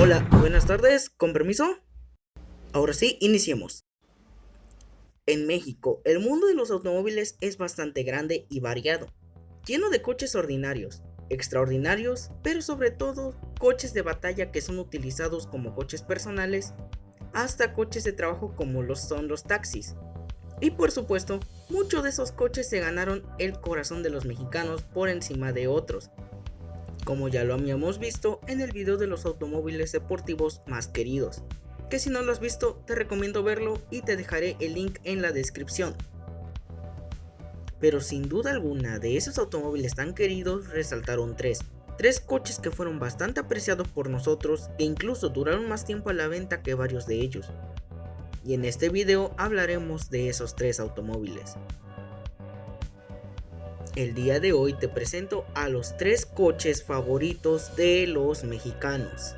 Hola, buenas tardes, con permiso. Ahora sí, iniciemos. En México, el mundo de los automóviles es bastante grande y variado, lleno de coches ordinarios, extraordinarios, pero sobre todo coches de batalla que son utilizados como coches personales, hasta coches de trabajo como los son los taxis. Y por supuesto, muchos de esos coches se ganaron el corazón de los mexicanos por encima de otros, como ya lo habíamos visto en el video de los automóviles deportivos más queridos, que si no lo has visto te recomiendo verlo y te dejaré el link en la descripción. Pero sin duda alguna de esos automóviles tan queridos resaltaron tres coches que fueron bastante apreciados por nosotros e incluso duraron más tiempo a la venta que varios de ellos. Y en este video hablaremos de esos tres automóviles. El día de hoy te presento a los tres coches favoritos de los mexicanos.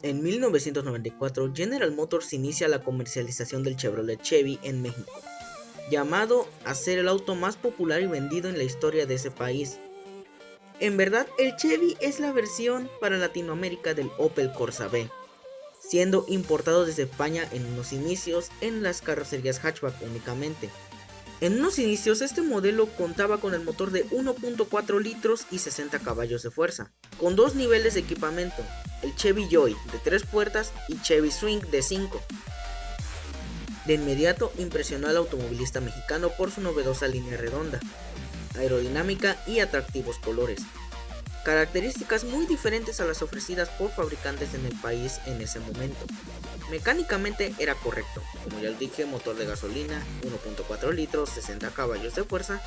En 1994, General Motors inicia la comercialización del Chevrolet Chevy en México, llamado a ser el auto más popular y vendido en la historia de ese país. En verdad, el Chevy es la versión para Latinoamérica del Opel Corsa B, siendo importado desde España en unos inicios en las carrocerías hatchback únicamente. En unos inicios este modelo contaba con el motor de 1.4 litros y 60 caballos de fuerza, con dos niveles de equipamiento, el Chevy Joy de 3 puertas y Chevy Swing de 5. De inmediato impresionó al automovilista mexicano por su novedosa línea redonda, aerodinámica y atractivos colores, características muy diferentes a las ofrecidas por fabricantes en el país en ese momento. Mecánicamente era correcto, como ya dije, motor de gasolina, 1.4 litros, 60 caballos de fuerza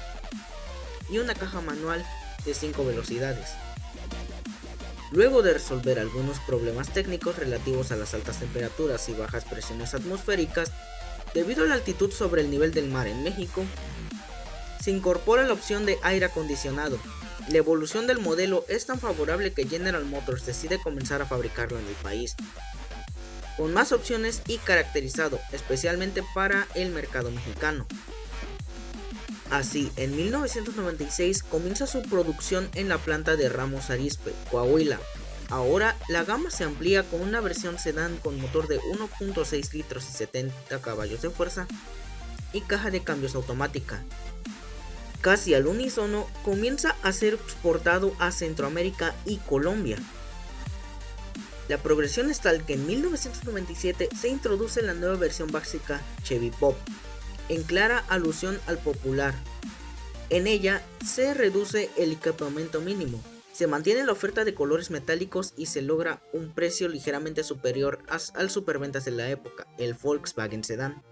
y una caja manual de 5 velocidades. Luego de resolver algunos problemas técnicos relativos a las altas temperaturas y bajas presiones atmosféricas, debido a la altitud sobre el nivel del mar en México, se incorpora la opción de aire acondicionado. La evolución del modelo es tan favorable que General Motors decide comenzar a fabricarlo en el país, con más opciones y caracterizado especialmente para el mercado mexicano. Así, en 1996 comienza su producción en la planta de Ramos Arizpe, Coahuila. Ahora la gama se amplía con una versión sedán con motor de 1.6 litros y 70 caballos de fuerza y caja de cambios automática. Casi al unísono comienza a ser exportado a Centroamérica y Colombia. La progresión es tal que en 1997 se introduce la nueva versión básica Chevy Pop, en clara alusión al popular. En ella se reduce el equipamiento mínimo, se mantiene la oferta de colores metálicos y se logra un precio ligeramente superior al superventas de la época, el Volkswagen Sedán.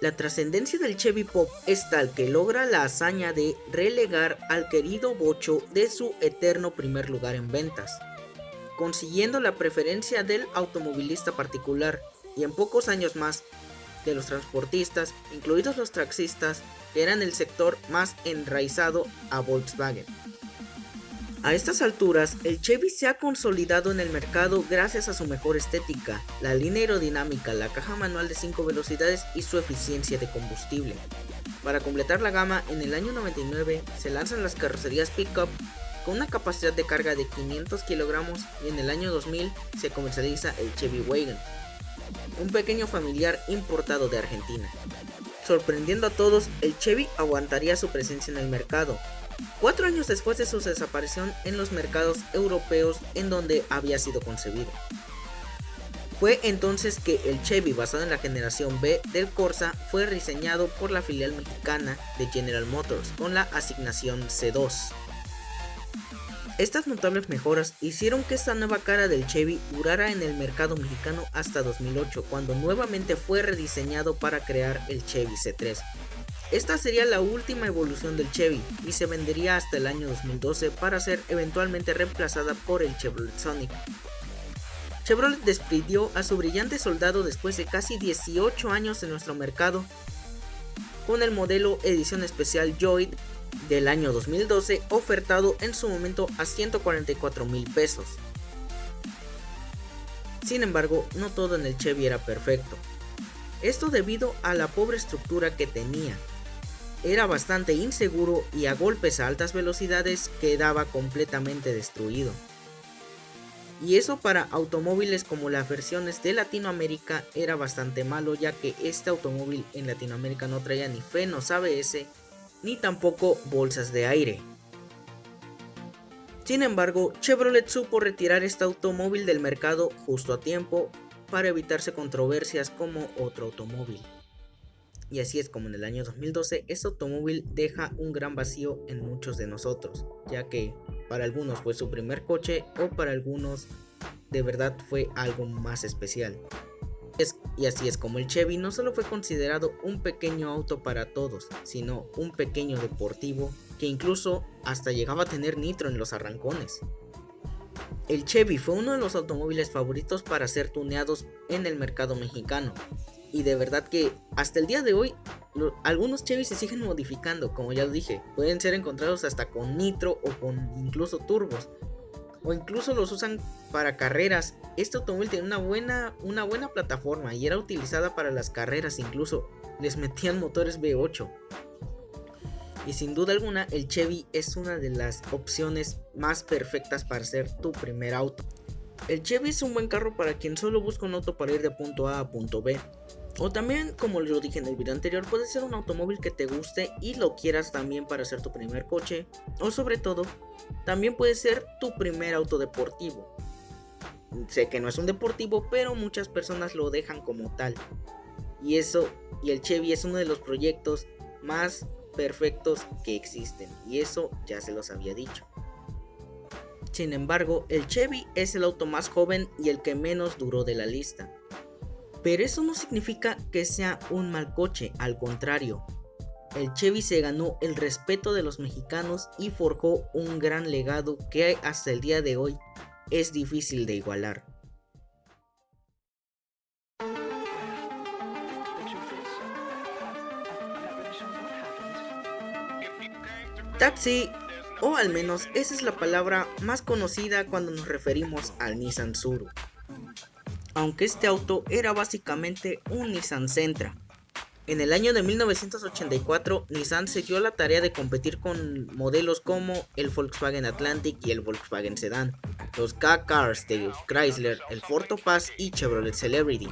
La trascendencia del Chevy Pop es tal que logra la hazaña de relegar al querido bocho de su eterno primer lugar en ventas, consiguiendo la preferencia del automovilista particular y en pocos años más de los transportistas, incluidos los taxistas, que eran el sector más enraizado a Volkswagen. A estas alturas, el Chevy se ha consolidado en el mercado gracias a su mejor estética, la línea aerodinámica, la caja manual de 5 velocidades y su eficiencia de combustible. Para completar la gama, en el año 99 se lanzan las carrocerías Pickup con una capacidad de carga de 500 kilogramos y en el año 2000 se comercializa el Chevy Wagon, un pequeño familiar importado de Argentina. Sorprendiendo a todos, el Chevy aguantaría su presencia en el mercado 4 años después de su desaparición en los mercados europeos en donde había sido concebido. Fue entonces que el Chevy, basado en la generación B del Corsa, fue rediseñado por la filial mexicana de General Motors con la asignación C2. Estas notables mejoras hicieron que esta nueva cara del Chevy durara en el mercado mexicano hasta 2008, cuando nuevamente fue rediseñado para crear el Chevy C3. Esta sería la última evolución del Chevy y se vendería hasta el año 2012 para ser eventualmente reemplazada por el Chevrolet Sonic. Chevrolet despidió a su brillante soldado después de casi 18 años en nuestro mercado con el modelo edición especial Joy del año 2012, ofertado en su momento a 144,000 pesos. Sin embargo, no todo en el Chevy era perfecto. Esto debido a la pobre estructura que tenía. Era bastante inseguro y a golpes a altas velocidades quedaba completamente destruido. Y eso para automóviles como las versiones de Latinoamérica era bastante malo, ya que este automóvil en Latinoamérica no traía ni frenos ABS ni tampoco bolsas de aire. Sin embargo, Chevrolet supo retirar este automóvil del mercado justo a tiempo para evitarse controversias como otro automóvil. Y así es como en el año 2012 este automóvil deja un gran vacío en muchos de nosotros, ya que para algunos fue su primer coche o para algunos de verdad fue algo más especial. Y así es como el Chevy no solo fue considerado un pequeño auto para todos, sino un pequeño deportivo que incluso hasta llegaba a tener nitro en los arrancones. El Chevy fue uno de los automóviles favoritos para ser tuneados en el mercado mexicano. Y de verdad que hasta el día de hoy algunos Chevy se siguen modificando, como ya lo dije, pueden ser encontrados hasta con nitro o con incluso turbos, o incluso los usan para carreras. Este automóvil tiene una buena plataforma y era utilizada para las carreras, incluso les metían motores V8. Y sin duda alguna el Chevy es una de las opciones más perfectas para ser tu primer auto. El Chevy es un buen carro para quien solo busca un auto para ir de punto A a punto B. O también, como lo dije en el video anterior, puede ser un automóvil que te guste y lo quieras también para ser tu primer coche. O sobre todo, también puede ser tu primer auto deportivo. Sé que no es un deportivo, pero muchas personas lo dejan como tal. Y el Chevy es uno de los proyectos más perfectos que existen. Y eso ya se los había dicho. Sin embargo, el Chevy es el auto más joven y el que menos duró de la lista. Pero eso no significa que sea un mal coche, al contrario. El Chevy se ganó el respeto de los mexicanos y forjó un gran legado que hasta el día de hoy es difícil de igualar. Taxi, o al menos esa es la palabra más conocida cuando nos referimos al Nissan Tsuru. Aunque este auto era básicamente un Nissan Sentra. En el año de 1984, Nissan se dio la tarea de competir con modelos como el Volkswagen Atlantic y el Volkswagen Sedan, los K-Cars de Chrysler, el Ford Topaz y Chevrolet Celebrity,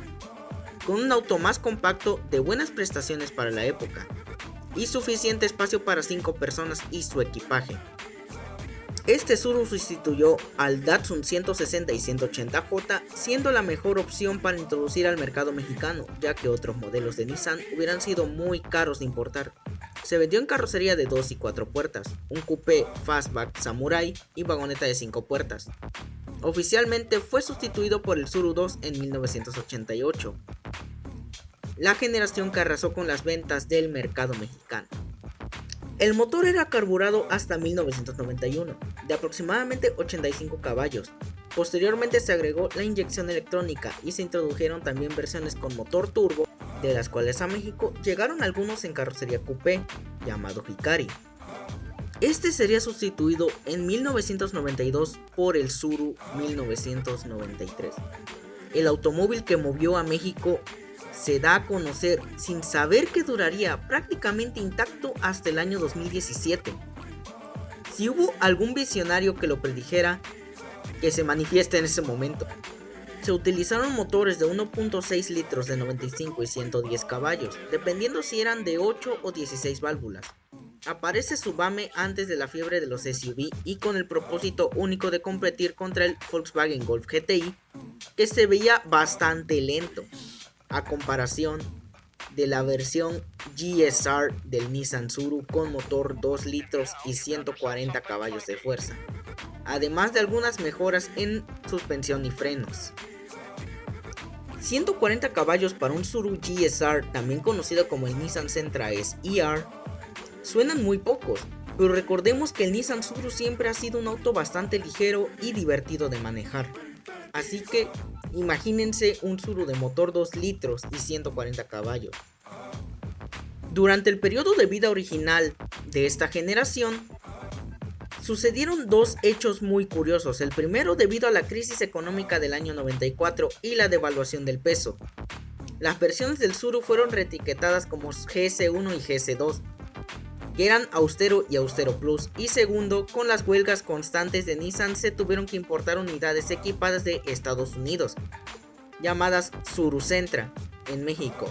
con un auto más compacto de buenas prestaciones para la época y suficiente espacio para 5 personas y su equipaje. Este Tsuru sustituyó al Datsun 160 y 180J, siendo la mejor opción para introducir al mercado mexicano, ya que otros modelos de Nissan hubieran sido muy caros de importar. Se vendió en carrocería de 2 y 4 puertas, un coupé fastback Samurai y vagoneta de 5 puertas. Oficialmente fue sustituido por el Tsuru 2 en 1988, la generación que arrasó con las ventas del mercado mexicano. El motor era carburado hasta 1991, de aproximadamente 85 caballos. Posteriormente se agregó la inyección electrónica y se introdujeron también versiones con motor turbo, de las cuales a México llegaron algunos en carrocería coupé, llamado Hikari. Este sería sustituido en 1992 por el Tsuru 1993. El automóvil que movió a México se da a conocer sin saber que duraría prácticamente intacto hasta el año 2017. Si hubo algún visionario que lo predijera, que se manifieste en ese momento. Se utilizaron motores de 1.6 litros de 95 y 110 caballos, dependiendo si eran de 8 o 16 válvulas. Aparece Subame antes de la fiebre de los SUV y con el propósito único de competir contra el Volkswagen Golf GTI, que se veía bastante lento, a comparación de la versión GSR del Nissan Tsuru con motor 2 litros y 140 caballos de fuerza, además de algunas mejoras en suspensión y frenos. 140 caballos para un Tsuru GSR, también conocido como el Nissan Sentra SER, suenan muy pocos, pero recordemos que el Nissan Tsuru siempre ha sido un auto bastante ligero y divertido de manejar. Así que imagínense un Tsuru de motor 2 litros y 140 caballos. Durante el periodo de vida original de esta generación, sucedieron dos hechos muy curiosos. El primero debido a la crisis económica del año 94 y la devaluación del peso. Las versiones del Tsuru fueron reetiquetadas como GS1 y GS2, que eran Austero y Austero Plus. Y segundo, con las huelgas constantes de Nissan se tuvieron que importar unidades equipadas de Estados Unidos, llamadas Tsuru Sentra, en México.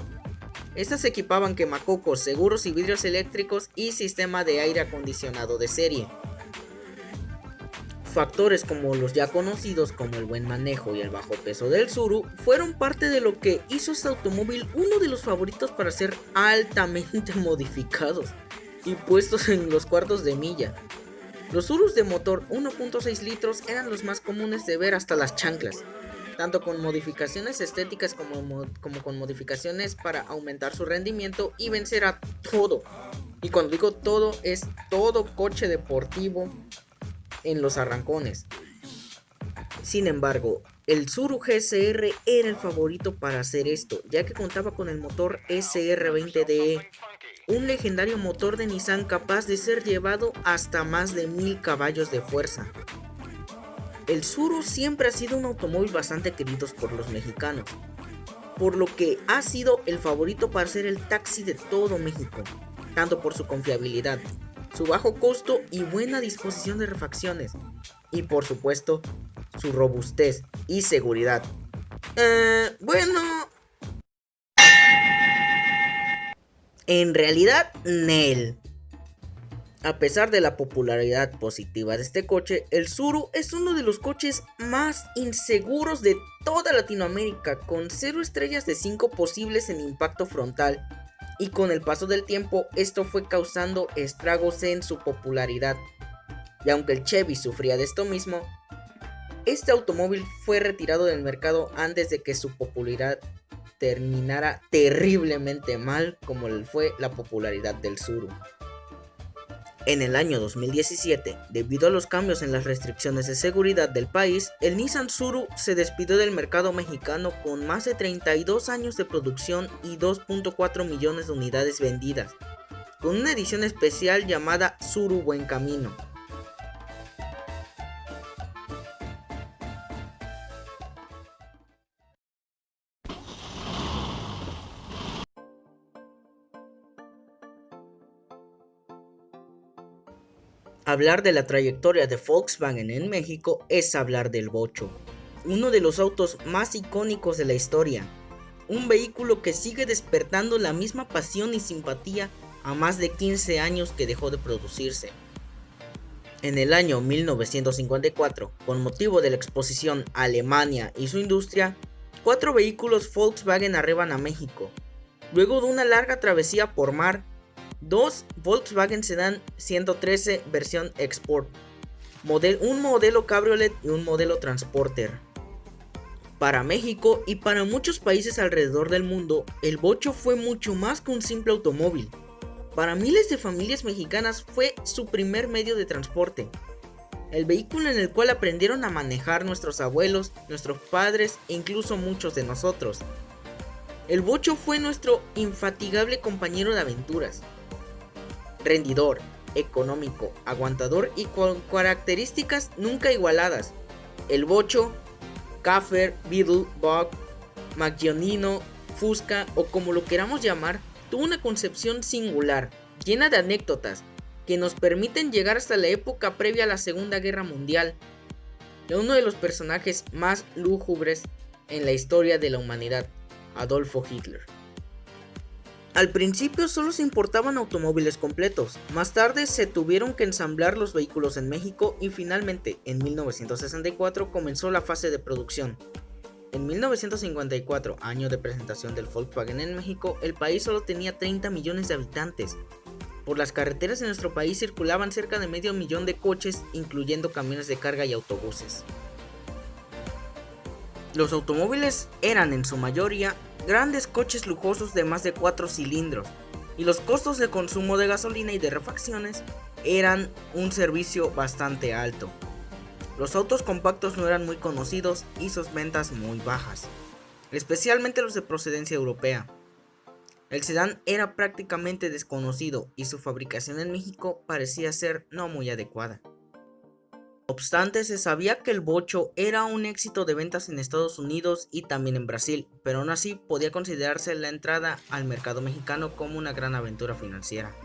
Estas equipaban quemacocos, seguros y vidrios eléctricos y sistema de aire acondicionado de serie. Factores como los ya conocidos como el buen manejo y el bajo peso del Tsuru fueron parte de lo que hizo este automóvil uno de los favoritos para ser altamente modificados y puestos en los cuartos de milla. Los Tsurus de motor 1.6 litros eran los más comunes de ver hasta las chanclas, tanto con modificaciones estéticas como con modificaciones para aumentar su rendimiento y vencer a todo. Y cuando digo todo, es todo coche deportivo en los arrancones. Sin embargo, el Tsuru GSR era el favorito para hacer esto, ya que contaba con el motor SR20DE, un legendario motor de Nissan capaz de ser llevado hasta más de 1000 caballos de fuerza. El Tsuru siempre ha sido un automóvil bastante querido por los mexicanos, por lo que ha sido el favorito para ser el taxi de todo México, tanto por su confiabilidad, su bajo costo y buena disposición de refacciones, y por supuesto, su robustez y seguridad. En realidad, Nel. A pesar de la popularidad positiva de este coche, el Tsuru es uno de los coches más inseguros de toda Latinoamérica, con 0 estrellas de 5 posibles en impacto frontal, y con el paso del tiempo esto fue causando estragos en su popularidad. Y aunque el Chevy sufría de esto mismo, este automóvil fue retirado del mercado antes de que su popularidad terminara terriblemente mal como fue la popularidad del Tsuru. En el año 2017, debido a los cambios en las restricciones de seguridad del país, el Nissan Tsuru se despidió del mercado mexicano con más de 32 años de producción y 2.4 millones de unidades vendidas, con una edición especial llamada Tsuru Buen Camino. Hablar de la trayectoria de Volkswagen en México es hablar del Bocho, uno de los autos más icónicos de la historia, un vehículo que sigue despertando la misma pasión y simpatía a más de 15 años que dejó de producirse. En el año 1954, con motivo de la exposición Alemania y su industria, 4 vehículos Volkswagen arriban a México. Luego de una larga travesía por mar, 2 Volkswagen Sedan 113 versión Export, un modelo Cabriolet y un modelo Transporter. Para México y para muchos países alrededor del mundo, el Bocho fue mucho más que un simple automóvil. Para miles de familias mexicanas fue su primer medio de transporte, el vehículo en el cual aprendieron a manejar nuestros abuelos, nuestros padres e incluso muchos de nosotros. El Bocho fue nuestro infatigable compañero de aventuras. Rendidor, económico, aguantador y con características nunca igualadas. El Bocho, Kaffer, Beetle, Bug, Maggiolino, Fusca o como lo queramos llamar, tuvo una concepción singular, llena de anécdotas, que nos permiten llegar hasta la época previa a la Segunda Guerra Mundial, de uno de los personajes más lúgubres en la historia de la humanidad, Adolfo Hitler. Al principio solo se importaban automóviles completos, más tarde se tuvieron que ensamblar los vehículos en México y finalmente en 1964 comenzó la fase de producción. En 1954, año de presentación del Volkswagen en México, el país solo tenía 30 millones de habitantes. Por las carreteras de nuestro país circulaban cerca de medio millón de coches, incluyendo camiones de carga y autobuses. Los automóviles eran en su mayoría grandes coches lujosos de más de 4 cilindros, y los costos de consumo de gasolina y de refacciones eran un servicio bastante alto. Los autos compactos no eran muy conocidos y sus ventas muy bajas, especialmente los de procedencia europea. El sedán era prácticamente desconocido y su fabricación en México parecía ser no muy adecuada. No obstante, se sabía que el bocho era un éxito de ventas en Estados Unidos y también en Brasil, pero aún así podía considerarse la entrada al mercado mexicano como una gran aventura financiera.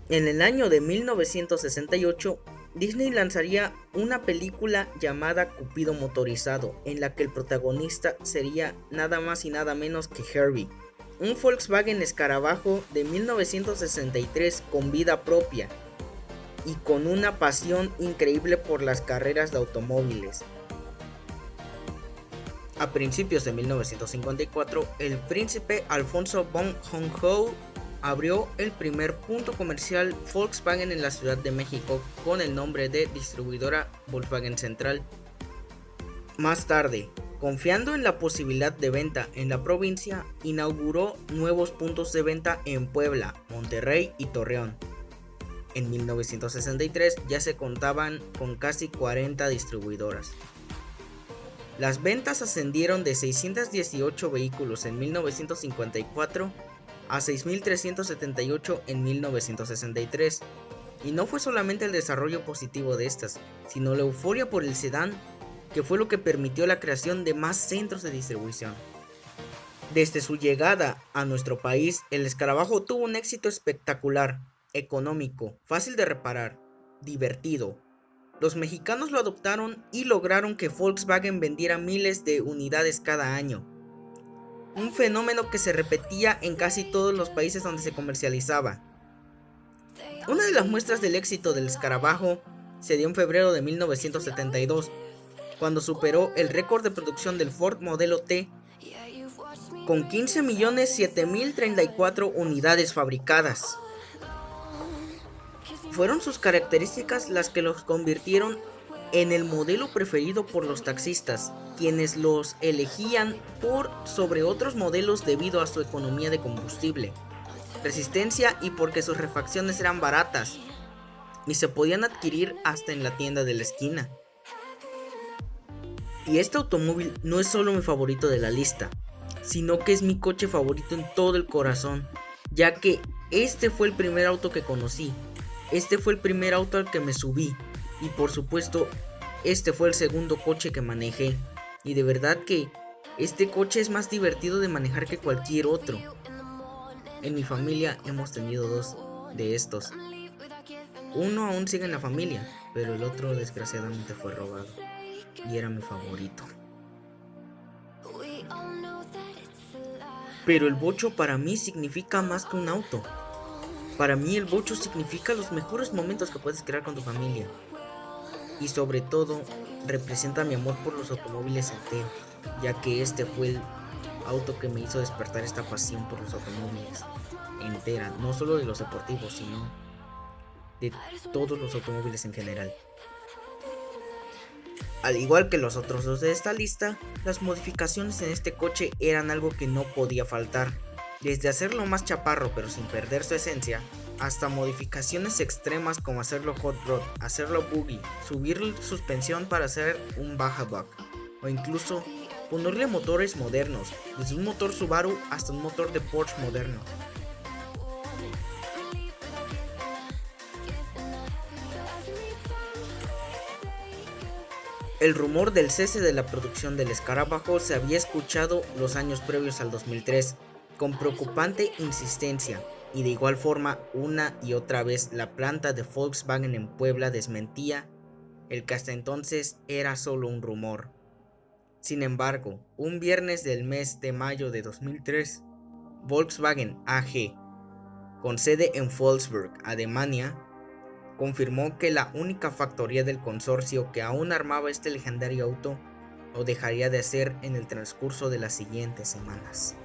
En el año de 1968, Disney lanzaría una película llamada Cupido Motorizado, en la que el protagonista sería nada más y nada menos que Herbie, un Volkswagen Escarabajo de 1963 con vida propia y con una pasión increíble por las carreras de automóviles. A principios de 1954, el príncipe Alfonso von Hohenzollern abrió el primer punto comercial Volkswagen en la Ciudad de México con el nombre de Distribuidora Volkswagen Central. Más tarde, confiando en la posibilidad de venta en la provincia, inauguró nuevos puntos de venta en Puebla, Monterrey y Torreón. En 1963 ya se contaban con casi 40 distribuidoras. Las ventas ascendieron de 618 vehículos en 1954 a 6.378 en 1963, y no fue solamente el desarrollo positivo de estas, sino la euforia por el sedán, que fue lo que permitió la creación de más centros de distribución. Desde su llegada a nuestro país, el Escarabajo tuvo un éxito espectacular, económico, fácil de reparar, divertido. Los mexicanos lo adoptaron y lograron que Volkswagen vendiera miles de unidades cada año. Un fenómeno que se repetía en casi todos los países donde se comercializaba. Una de las muestras del éxito del Escarabajo se dio en febrero de 1972, cuando superó el récord de producción del Ford Modelo T con 15.007.034 unidades fabricadas. Fueron sus características las que los convirtieron en el modelo preferido por los taxistas, quienes los elegían por sobre otros modelos debido a su economía de combustible, resistencia y porque sus refacciones eran baratas y se podían adquirir hasta en la tienda de la esquina. Y este automóvil no es solo mi favorito de la lista, sino que es mi coche favorito en todo el corazón, ya que este fue el primer auto que conocí, este fue el primer auto al que me subí, y por supuesto, este fue el segundo coche que manejé, y de verdad que este coche es más divertido de manejar que cualquier otro. En mi familia hemos tenido dos de estos. Uno aún sigue en la familia, pero el otro desgraciadamente fue robado, y era mi favorito. Pero el bocho para mí significa más que un auto. Para mí el bocho significa los mejores momentos que puedes crear con tu familia. Y sobre todo, representa mi amor por los automóviles entero, ya que este fue el auto que me hizo despertar esta pasión por los automóviles entera, no solo de los deportivos, sino de todos los automóviles en general. Al igual que los otros dos de esta lista, las modificaciones en este coche eran algo que no podía faltar, desde hacerlo más chaparro pero sin perder su esencia, hasta modificaciones extremas como hacerlo hot rod, hacerlo buggy, subir suspensión para hacer un baja buck, o incluso ponerle motores modernos, desde un motor Subaru hasta un motor de Porsche moderno. El rumor del cese de la producción del Escarabajo se había escuchado los años previos al 2003, con preocupante insistencia, y de igual forma una y otra vez la planta de Volkswagen en Puebla desmentía el que hasta entonces era solo un rumor. Sin embargo, un viernes del mes de mayo de 2003, Volkswagen AG, con sede en Wolfsburg, Alemania, confirmó que la única factoría del consorcio que aún armaba este legendario auto lo dejaría de hacer en el transcurso de las siguientes semanas.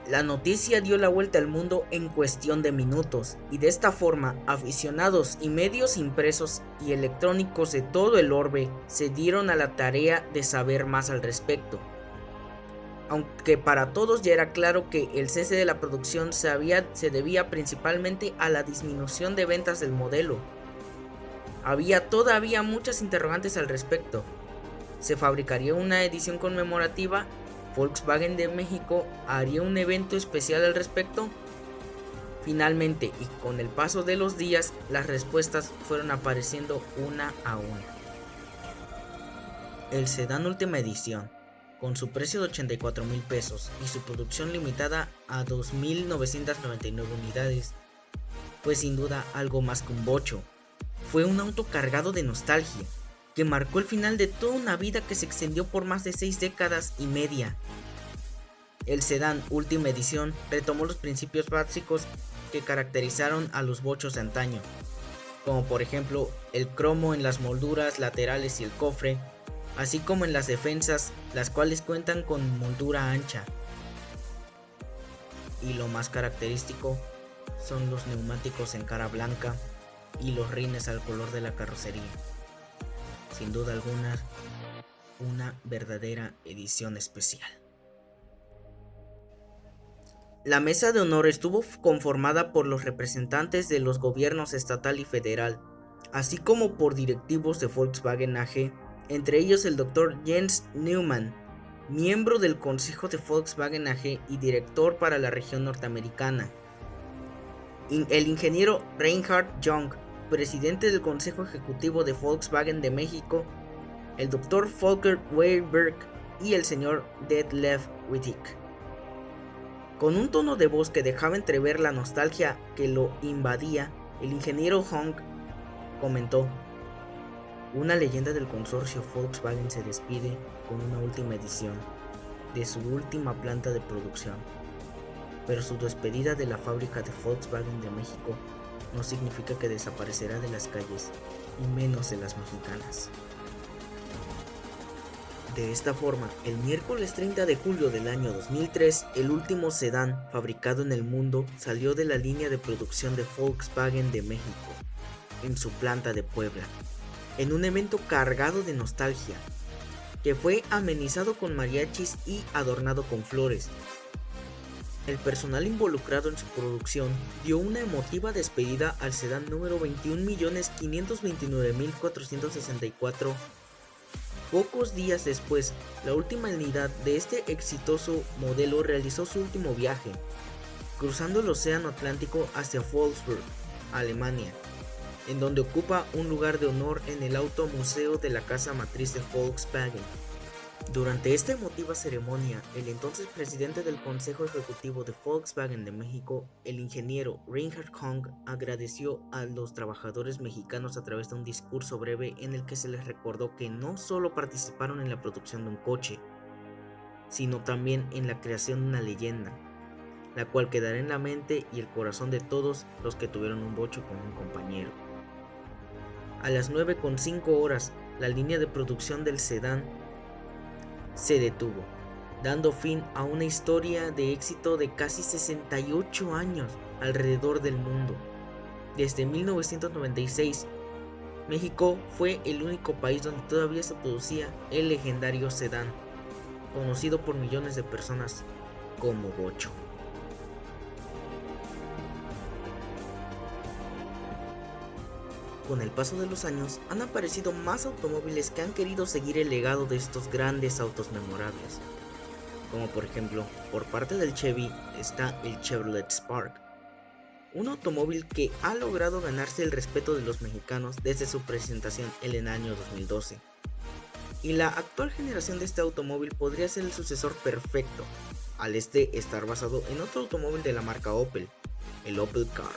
La noticia dio la vuelta al mundo en cuestión de minutos, y de esta forma aficionados y medios impresos y electrónicos de todo el orbe se dieron a la tarea de saber más al respecto. Aunque para todos ya era claro que el cese de la producción se debía principalmente a la disminución de ventas del modelo, había todavía muchas interrogantes al respecto. ¿Se fabricaría una edición conmemorativa? Volkswagen de México haría un evento especial al respecto. Finalmente, y con el paso de los días, las respuestas fueron apareciendo una a una. El sedán última edición, con su precio de 84,000 pesos y su producción limitada a 2,999 unidades, fue sin duda algo más que un bocho. Fue un auto cargado de nostalgia, que marcó el final de toda una vida que se extendió por más de 6 décadas y media. El sedán última edición retomó los principios básicos que caracterizaron a los bochos de antaño, como por ejemplo el cromo en las molduras laterales y el cofre, así como en las defensas, las cuales cuentan con moldura ancha. Y lo más característico son los neumáticos en cara blanca y los rines al color de la carrocería. Sin duda alguna, una verdadera edición especial. La mesa de honor estuvo conformada por los representantes de los gobiernos estatal y federal, así como por directivos de Volkswagen AG, entre ellos el Dr. Jens Neumann, miembro del Consejo de Volkswagen AG y director para la región norteamericana, el ingeniero Reinhard Jung, presidente del Consejo Ejecutivo de Volkswagen de México, el Dr. Volker Weyerberg y el señor Detlef Wittig. Con un tono de voz que dejaba entrever la nostalgia que lo invadía, el ingeniero Jung comentó: una leyenda del consorcio Volkswagen se despide con una última edición de su última planta de producción, pero su despedida de la fábrica de Volkswagen de México no significa que desaparecerá de las calles, y menos de las mexicanas. De esta forma, el miércoles 30 de julio del año 2003, el último sedán fabricado en el mundo salió de la línea de producción de Volkswagen de México, en su planta de Puebla, en un evento cargado de nostalgia, que fue amenizado con mariachis y adornado con flores. El personal involucrado en su producción dio una emotiva despedida al sedán número 21.529.464. Pocos días después, la última unidad de este exitoso modelo realizó su último viaje, cruzando el océano Atlántico hacia Wolfsburg, Alemania, en donde ocupa un lugar de honor en el Auto Museo de la casa matriz de Volkswagen. Durante esta emotiva ceremonia, el entonces presidente del Consejo Ejecutivo de Volkswagen de México, el ingeniero Reinhard Jung, agradeció a los trabajadores mexicanos a través de un discurso breve en el que se les recordó que no solo participaron en la producción de un coche, sino también en la creación de una leyenda, la cual quedará en la mente y el corazón de todos los que tuvieron un bocho con un compañero. A las 9:05 la línea de producción del sedán se detuvo, dando fin a una historia de éxito de casi 68 años alrededor del mundo. Desde 1996, México fue el único país donde todavía se producía el legendario sedán, conocido por millones de personas como bocho. Con el paso de los años han aparecido más automóviles que han querido seguir el legado de estos grandes autos memorables, como por ejemplo, por parte del Chevy está el Chevrolet Spark, un automóvil que ha logrado ganarse el respeto de los mexicanos desde su presentación en el año 2012. Y la actual generación de este automóvil podría ser el sucesor perfecto, al estar basado en otro automóvil de la marca Opel, el Opel Car.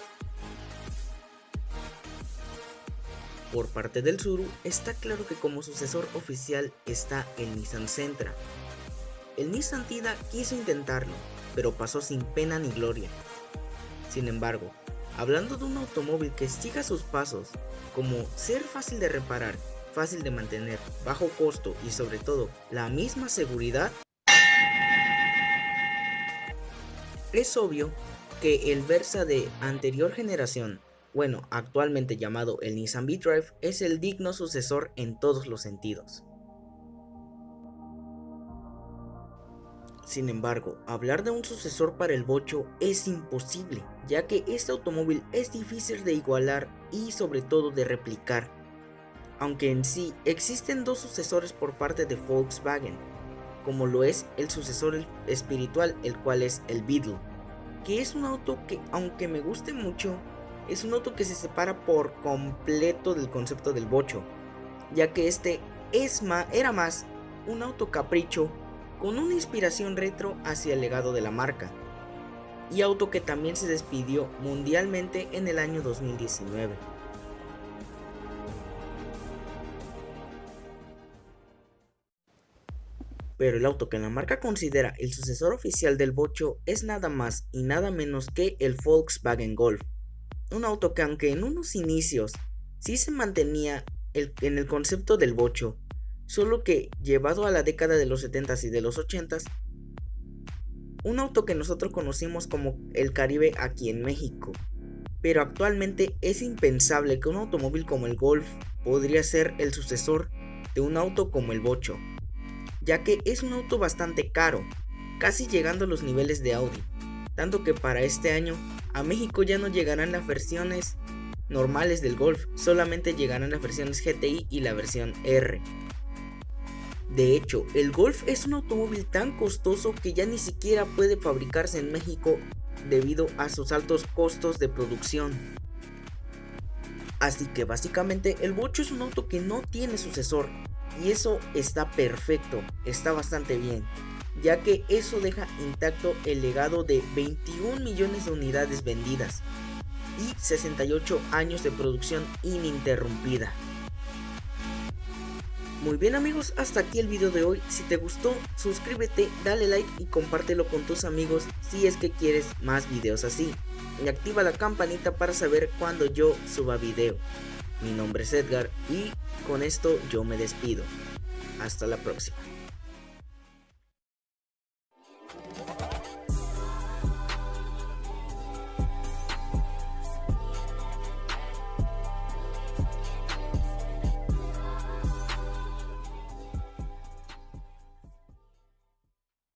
Por parte del Tsuru, está claro que como sucesor oficial está el Nissan Sentra. El Nissan Tiida quiso intentarlo, pero pasó sin pena ni gloria. Sin embargo, hablando de un automóvil que siga sus pasos, como ser fácil de reparar, fácil de mantener, bajo costo y sobre todo la misma seguridad, es obvio que el Versa de anterior generación, actualmente llamado el Nissan V-Drive, es el digno sucesor en todos los sentidos. Sin embargo, hablar de un sucesor para el bocho es imposible, ya que este automóvil es difícil de igualar y sobre todo de replicar, aunque en sí existen dos sucesores por parte de Volkswagen. como lo es el sucesor espiritual, el cual es el Beetle, que es un auto que, aunque me guste mucho, es un auto que se separa por completo del concepto del bocho, ya que este era más un auto capricho con una inspiración retro hacia el legado de la marca, y auto que también se despidió mundialmente en el año 2019. Pero el auto que la marca considera el sucesor oficial del bocho es nada más y nada menos que el Volkswagen Golf. Un auto que, aunque en unos inicios sí se mantenía en el concepto del bocho, solo que llevado a la década de los 70s y de los 80s, un auto que nosotros conocimos como el Caribe aquí en México. Pero actualmente es impensable que un automóvil como el Golf podría ser el sucesor de un auto como el bocho, ya que es un auto bastante caro, casi llegando a los niveles de Audi, tanto que para este año a México ya no llegarán las versiones normales del Golf, solamente llegarán las versiones GTI y la versión R. De hecho, el Golf es un automóvil tan costoso que ya ni siquiera puede fabricarse en México debido a sus altos costos de producción. Así que básicamente el bocho es un auto que no tiene sucesor, y eso está perfecto, está bastante bien, ya que eso deja intacto el legado de 21 millones de unidades vendidas y 68 años de producción ininterrumpida. Muy bien amigos, hasta aquí el video de hoy. Si te gustó, suscríbete, dale like y compártelo con tus amigos si es que quieres más videos así. Y activa la campanita para saber cuando yo suba video. Mi nombre es Edgar y con esto yo me despido. Hasta la próxima.